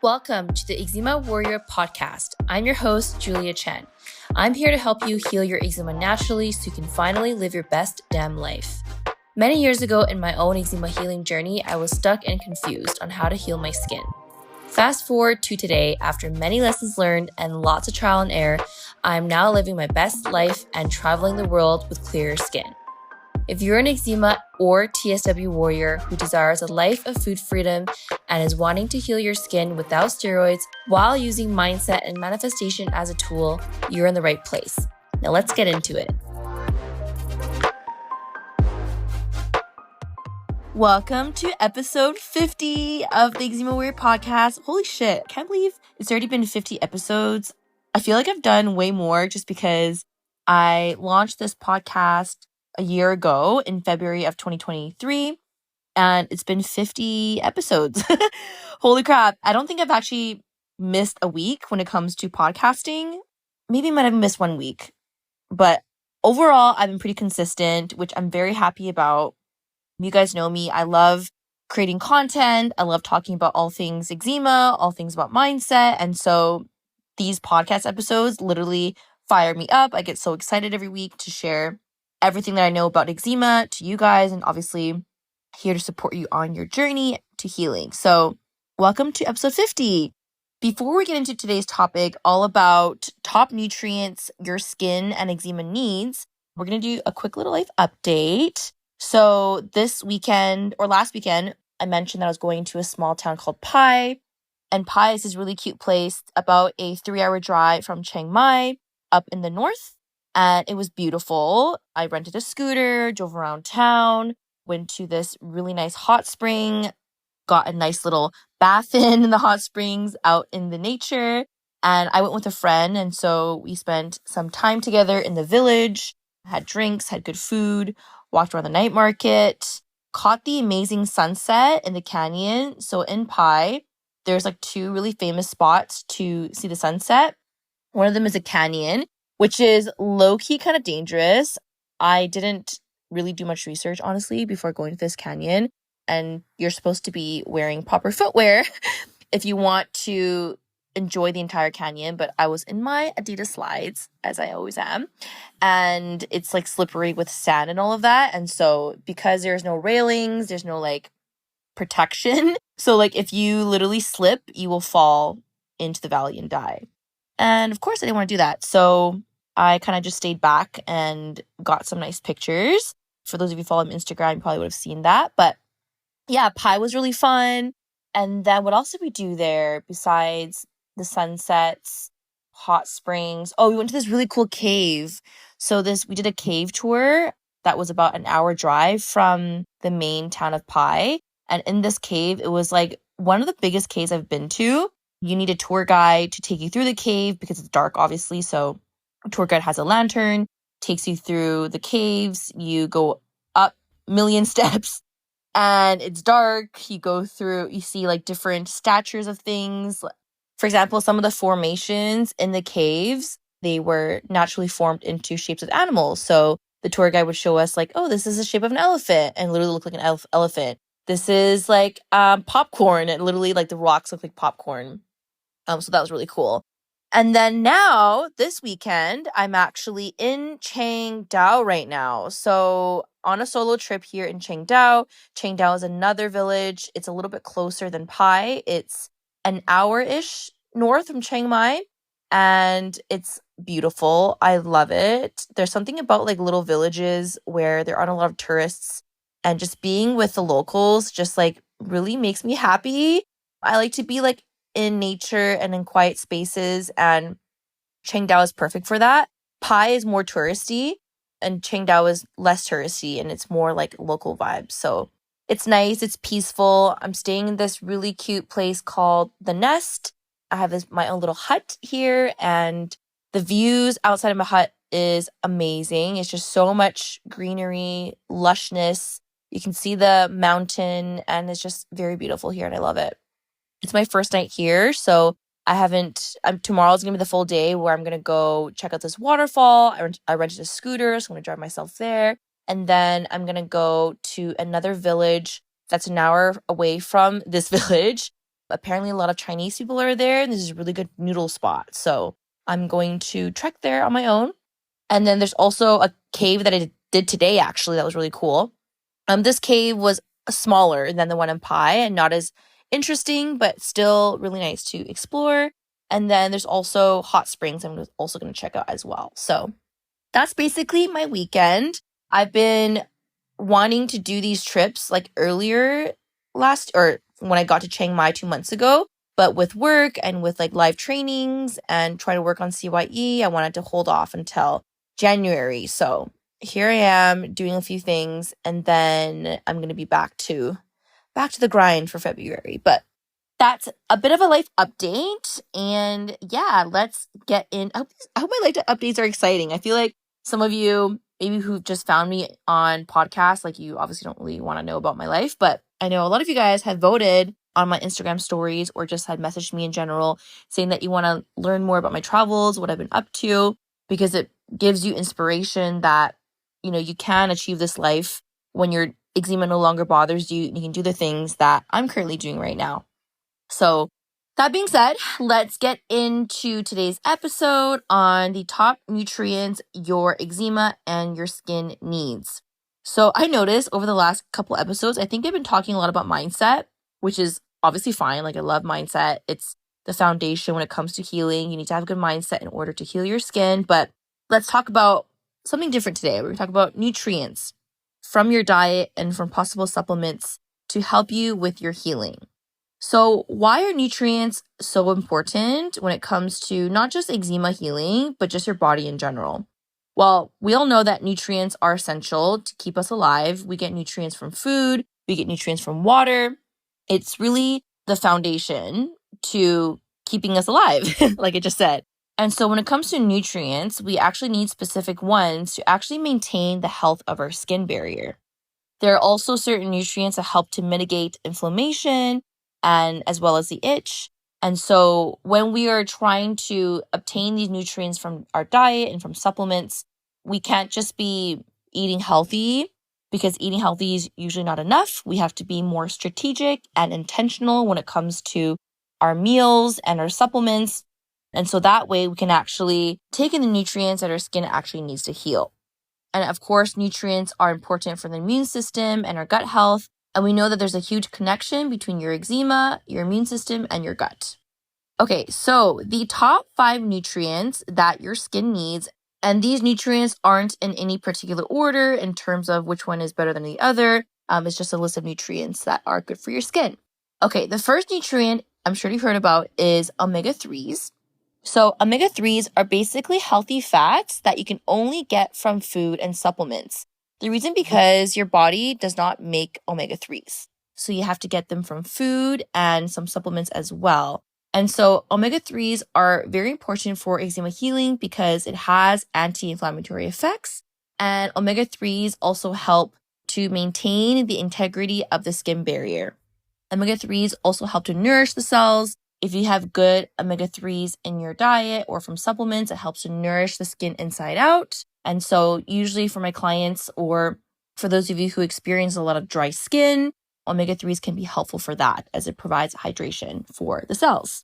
Welcome to the Eczema Warrior podcast. I'm your host, Julia Chen. I'm here to help you heal your eczema naturally so you can finally live your best damn life. Many years ago in my own eczema healing journey, I was stuck and confused on how to heal my skin. Fast forward to today, after many lessons learned and lots of trial and error, I'm now living my best life and traveling the world with clearer skin. If you're an eczema or TSW warrior who desires a life of food freedom and is wanting to heal your skin without steroids while using mindset and manifestation as a tool, you're in the right place. Now let's get into it. Welcome to episode 50 of the Eczema Warrior podcast. Holy shit, I can't believe it's already been 50 episodes. I feel like I've done way more just because I launched this podcast a year ago in February of 2023, and it's been 50 episodes. Holy crap. I don't think I've actually missed a week when it comes to podcasting. Maybe I might have missed 1 week, but overall, I've been pretty consistent, which I'm very happy about. You guys know me. I love creating content. I love talking about all things eczema, all things about mindset. And so these podcast episodes literally fire me up. I get so excited every week to share everything that I know about eczema to you guys, and obviously here to support you on your journey to healing. So welcome to episode 50. Before we get into today's topic, all about top nutrients your skin and eczema needs, we're going to do a quick little life update. So this weekend or last weekend, I mentioned that I was going to a small town called Pai. And Pai is this really cute place about a 3-hour drive from Chiang Mai up in the north. And it was beautiful. I rented a scooter, drove around town, went to this really nice hot spring, got a nice little bath in the hot springs out in the nature. And I went with a friend. And so we spent some time together in the village, had drinks, had good food, walked around the night market, caught the amazing sunset in the canyon. So in Pai, there's like 2 really famous spots to see the sunset. One of them is a canyon, which is low-key kind of dangerous. I didn't really do much research, honestly, before going to this canyon. And you're supposed to be wearing proper footwear if you want to enjoy the entire canyon. But I was in my Adidas slides, as I always am. And it's like slippery with sand and all of that. And so because there's no railings, there's no like protection. So like if you literally slip, you will fall into the valley and die. And of course, I didn't want to do that. So I kind of just stayed back and got some nice pictures. For those of you who follow me on Instagram, you probably would have seen that. But yeah, Pai was really fun. And then what else did we do there besides the sunsets, hot springs? Oh, we went to this really cool cave. So we did a cave tour that was about an hour drive from the main town of Pai. And in this cave, it was like one of the biggest caves I've been to. You need a tour guide to take you through the cave because it's dark, obviously. So a tour guide has a lantern, takes you through the caves. You go up a million steps and it's dark. You go through, you see like different statures of things. For example, some of the formations in the caves, they were naturally formed into shapes of animals. So the tour guide would show us like, oh, this is the shape of an elephant and literally look like an elephant. This is like popcorn and literally like the rocks look like popcorn. So that was really cool. And then now, this weekend, I'm actually in Chiang Dao right now. So on a solo trip here in Chiang Dao. Chiang Dao is another village. It's a little bit closer than Pai. It's an hour-ish north from Chiang Mai. And it's beautiful. I love it. There's something about like little villages where there aren't a lot of tourists. And just being with the locals just like really makes me happy. I like to be like in nature and in quiet spaces, and Chiang Dao is perfect for that. Pai is more touristy and Chiang Dao is less touristy and it's more like local vibes. So it's nice, it's peaceful. I'm staying in this really cute place called The Nest. I have my own little hut here, and the views outside of my hut is amazing. It's just so much greenery, lushness. You can see the mountain and it's just very beautiful here and I love it. It's my first night here, so tomorrow's going to be the full day where I'm going to go check out this waterfall. I rented a scooter, so I'm going to drive myself there. And then I'm going to go to another village that's an hour away from this village. Apparently a lot of Chinese people are there, and this is a really good noodle spot. So I'm going to trek there on my own. And then there's also a cave that I did today, actually, that was really cool. This cave was smaller than the one in Pai and not as interesting, but still really nice to explore. And then there's also hot springs I'm also going to check out as well. So that's basically my weekend. I've been wanting to do these trips like earlier when I got to Chiang Mai 2 months ago. But with work and with like live trainings and trying to work on CYE, I wanted to hold off until January. So here I am doing a few things, and then I'm going to be back to the grind for February. But that's a bit of a life update. And yeah, let's get in. I hope my life updates are exciting. I feel like some of you, maybe who've just found me on podcasts, like you obviously don't really want to know about my life, but I know a lot of you guys have voted on my Instagram stories or just had messaged me in general saying that you want to learn more about my travels, what I've been up to, because it gives you inspiration that, you can achieve this life when your eczema no longer bothers you and you can do the things that I'm currently doing right now. So that being said, let's get into today's episode on the top nutrients your eczema and your skin needs. So I noticed over the last couple episodes, I think I've been talking a lot about mindset, which is obviously fine. Like I love mindset. It's the foundation when it comes to healing. You need to have a good mindset in order to heal your skin. But let's talk about something different today. We're going to talk about nutrients from your diet and from possible supplements to help you with your healing. So why are nutrients so important when it comes to not just eczema healing, but just your body in general? Well, we all know that nutrients are essential to keep us alive. We get nutrients from food, we get nutrients from water. It's really the foundation to keeping us alive, like I just said. And so when it comes to nutrients, we actually need specific ones to actually maintain the health of our skin barrier. There are also certain nutrients that help to mitigate inflammation and as well as the itch. And so when we are trying to obtain these nutrients from our diet and from supplements, we can't just be eating healthy because eating healthy is usually not enough. We have to be more strategic and intentional when it comes to our meals and our supplements. And so that way we can actually take in the nutrients that our skin actually needs to heal. And of course, nutrients are important for the immune system and our gut health. And we know that there's a huge connection between your eczema, your immune system, and your gut. Okay, so the top 5 nutrients that your skin needs, and these nutrients aren't in any particular order in terms of which one is better than the other. It's just a list of nutrients that are good for your skin. Okay, the first nutrient I'm sure you've heard about is omega-3s. So omega-3s are basically healthy fats that you can only get from food and supplements. The reason because your body does not make omega-3s. So you have to get them from food and some supplements as well. And so omega-3s are very important for eczema healing because it has anti-inflammatory effects. And omega-3s also help to maintain the integrity of the skin barrier. Omega-3s also help to nourish the cells. If you have good omega-3s in your diet or from supplements, it helps to nourish the skin inside out. And so usually for my clients or for those of you who experience a lot of dry skin, omega-3s can be helpful for that as it provides hydration for the cells.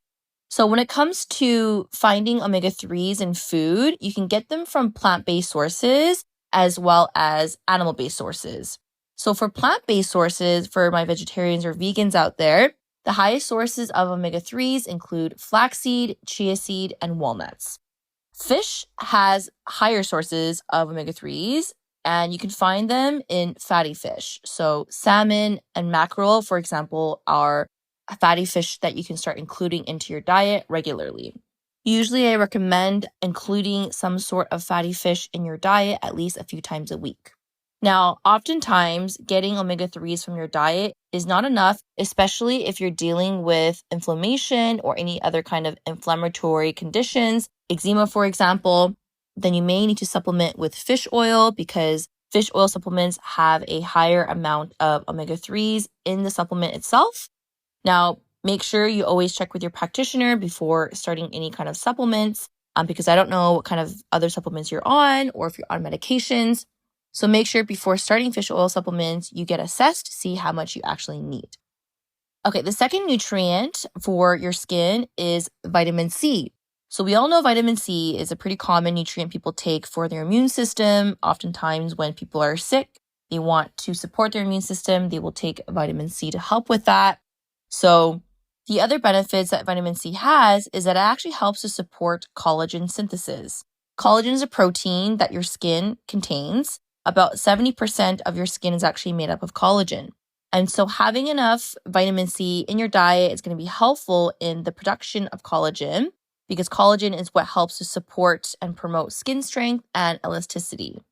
So when it comes to finding omega-3s in food, you can get them from plant-based sources as well as animal-based sources. So for plant-based sources, for my vegetarians or vegans out there, the highest sources of omega-3s include flaxseed, chia seed, and walnuts. Fish has higher sources of omega-3s, and you can find them in fatty fish. So salmon and mackerel, for example, are fatty fish that you can start including into your diet regularly. Usually I recommend including some sort of fatty fish in your diet at least a few times a week. Now, oftentimes getting omega-3s from your diet is not enough, especially if you're dealing with inflammation or any other kind of inflammatory conditions, eczema, for example. Then you may need to supplement with fish oil because fish oil supplements have a higher amount of omega-3s in the supplement itself. Now, make sure you always check with your practitioner before starting any kind of supplements because I don't know what kind of other supplements you're on or if you're on medications. So make sure before starting fish oil supplements, you get assessed to see how much you actually need. Okay, the second nutrient for your skin is vitamin C. So we all know vitamin C is a pretty common nutrient people take for their immune system. Oftentimes when people are sick, they want to support their immune system, they will take vitamin C to help with that. So the other benefits that vitamin C has is that it actually helps to support collagen synthesis. Collagen is a protein that your skin contains. About 70% of your skin is actually made up of collagen. And so having enough vitamin C in your diet is going to be helpful in the production of collagen because collagen is what helps to support and promote skin strength and elasticity.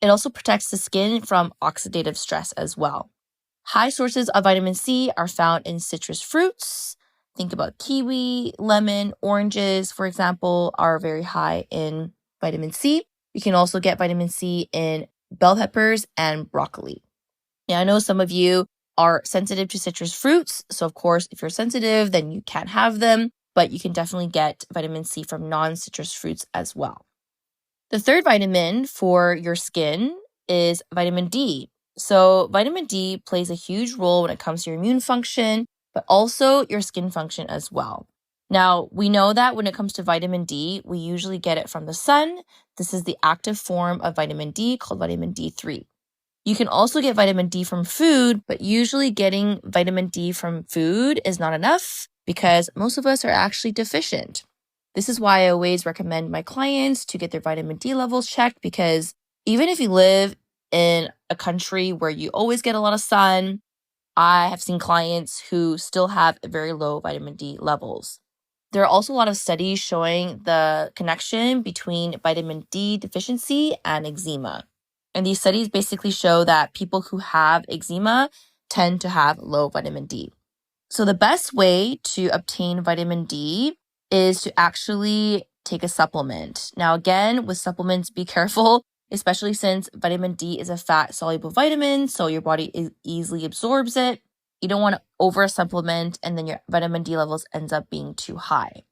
It also protects the skin from oxidative stress as well. High sources of vitamin C are found in citrus fruits. Think about kiwi, lemon, oranges, for example, are very high in vitamin C. You can also get vitamin C in bell peppers and broccoli. Now, I know some of you are sensitive to citrus fruits. So, of course, if you're sensitive, then you can't have them, but you can definitely get vitamin C from non-citrus fruits as well. The third vitamin for your skin is vitamin D. So, vitamin D plays a huge role when it comes to your immune function, but also your skin function as well. Now, we know that when it comes to vitamin D, we usually get it from the sun. This is the active form of vitamin D called vitamin D3. You can also get vitamin D from food, but usually getting vitamin D from food is not enough because most of us are actually deficient. This is why I always recommend my clients to get their vitamin D levels checked because even if you live in a country where you always get a lot of sun, I have seen clients who still have very low vitamin D levels. There are also a lot of studies showing the connection between vitamin D deficiency and eczema. And these studies basically show that people who have eczema tend to have low vitamin D. So the best way to obtain vitamin D is to actually take a supplement. Now, again, with supplements, be careful, especially since vitamin D is a fat-soluble vitamin, so your body easily absorbs it. You don't want to over-supplement, and then your vitamin D levels ends up being too high.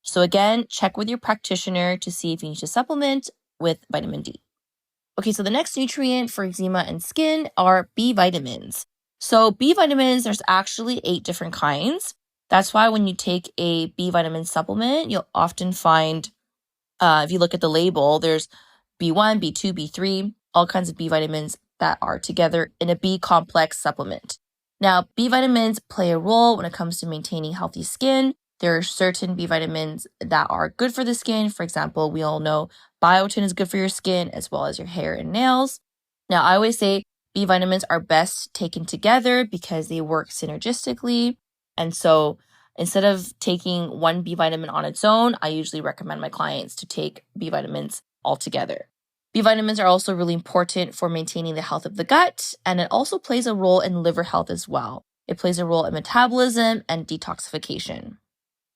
So again, check with your practitioner to see if you need to supplement with vitamin D. Okay, so the next nutrient for eczema and skin are B vitamins. So B vitamins, there's actually 8 different kinds. That's why when you take a B vitamin supplement, you'll often find, if you look at the label, there's B1, B2, B3, all kinds of B vitamins that are together in a B complex supplement. Now, B vitamins play a role when it comes to maintaining healthy skin. There are certain B vitamins that are good for the skin. For example, we all know biotin is good for your skin as well as your hair and nails. Now, I always say B vitamins are best taken together because they work synergistically. And so instead of taking one B vitamin on its own, I usually recommend my clients to take B vitamins all together. B vitamins are also really important for maintaining the health of the gut, and it also plays a role in liver health as well. It plays a role in metabolism and detoxification.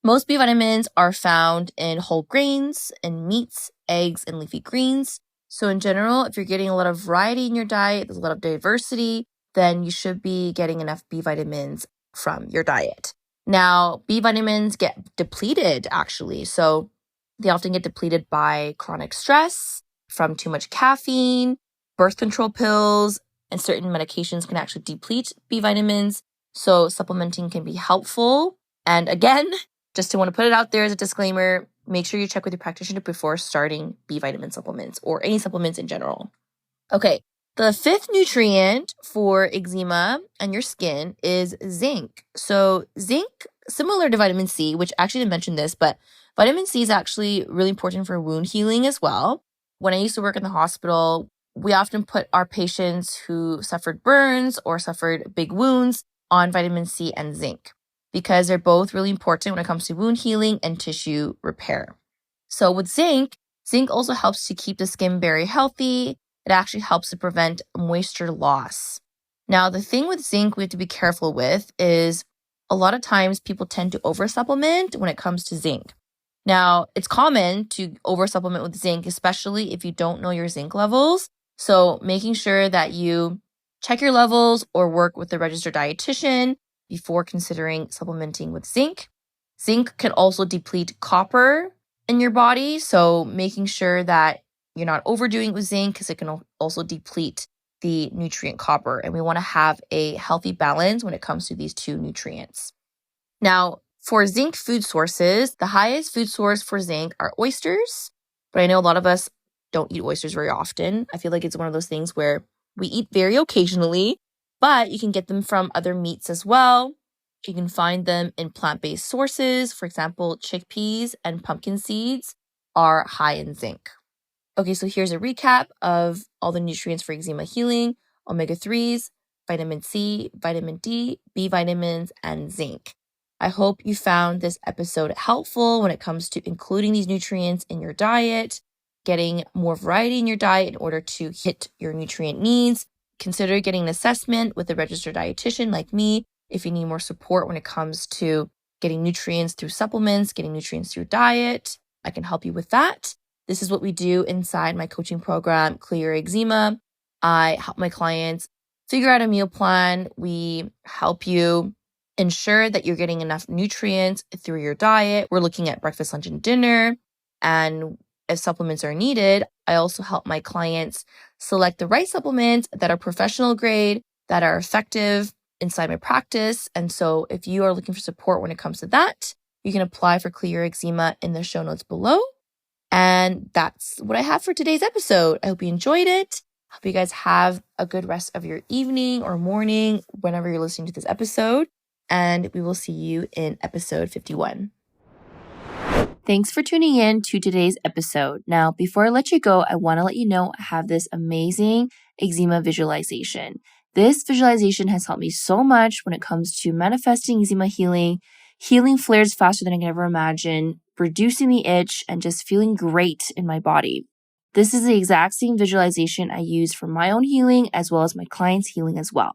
Most B vitamins are found in whole grains, in meats, eggs, and leafy greens. So in general, if you're getting a lot of variety in your diet, there's a lot of diversity, then you should be getting enough B vitamins from your diet. Now, B vitamins get depleted actually. So they often get depleted by chronic stress, from too much caffeine, birth control pills, and certain medications can actually deplete B vitamins. So supplementing can be helpful. And again, just to want to put it out there as a disclaimer, make sure you check with your practitioner before starting B vitamin supplements or any supplements in general. Okay, the fifth nutrient for eczema and your skin is zinc. So zinc, similar to vitamin C, which actually didn't mention this, but vitamin C is actually really important for wound healing as well. When I used to work in the hospital, we often put our patients who suffered burns or suffered big wounds on vitamin C and zinc, because they're both really important when it comes to wound healing and tissue repair. So with zinc also helps to keep the skin very healthy. It actually helps to prevent moisture loss. Now, the thing with zinc we have to be careful with is a lot of times people tend to oversupplement when it comes to zinc. Now, it's common to oversupplement with zinc, especially if you don't know your zinc levels. So making sure that you check your levels or work with a registered dietitian before considering supplementing with zinc. Zinc can also deplete copper in your body, so making sure that you're not overdoing with zinc because it can also deplete the nutrient copper, and we want to have a healthy balance when it comes to these two nutrients. Now, for zinc food sources, the highest food source for zinc are oysters, but I know a lot of us don't eat oysters very often. I feel like it's one of those things where we eat very occasionally, but you can get them from other meats as well. You can find them in plant-based sources. For example, chickpeas and pumpkin seeds are high in zinc. Okay, so here's a recap of all the nutrients for eczema healing: omega-3s, vitamin C, vitamin D, B vitamins, and zinc. I hope you found this episode helpful when it comes to including these nutrients in your diet, getting more variety in your diet in order to hit your nutrient needs. Consider getting an assessment with a registered dietitian like me if you need more support when it comes to getting nutrients through supplements, getting nutrients through diet. I can help you with that. This is what we do inside my coaching program, Clear Eczema. I help my clients figure out a meal plan. We help you ensure that you're getting enough nutrients through your diet. We're looking at breakfast, lunch, and dinner. And if supplements are needed, I also help my clients select the right supplements that are professional grade, that are effective inside my practice. And so if you are looking for support when it comes to that, you can apply for Clear Eczema in the show notes below. And that's what I have for today's episode. I hope you enjoyed it. Hope you guys have a good rest of your evening or morning whenever you're listening to this episode. And we will see you in episode 51. Thanks for tuning in to today's episode. Now, before I let you go, I want to let you know I have this amazing eczema visualization. This visualization has helped me so much when it comes to manifesting eczema healing flares faster than I can ever imagine, reducing the itch, and just feeling great in my body. This is the exact same visualization I use for my own healing as well as my clients' healing as well.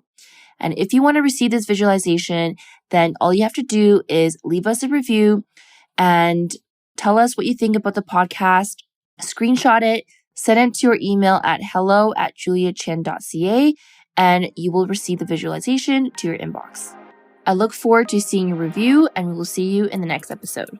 And if you want to receive this visualization, then all you have to do is leave us a review and tell us what you think about the podcast, screenshot it, send it to your email at hello@juliachen.ca, and you will receive the visualization to your inbox. I look forward to seeing your review, and we will see you in the next episode.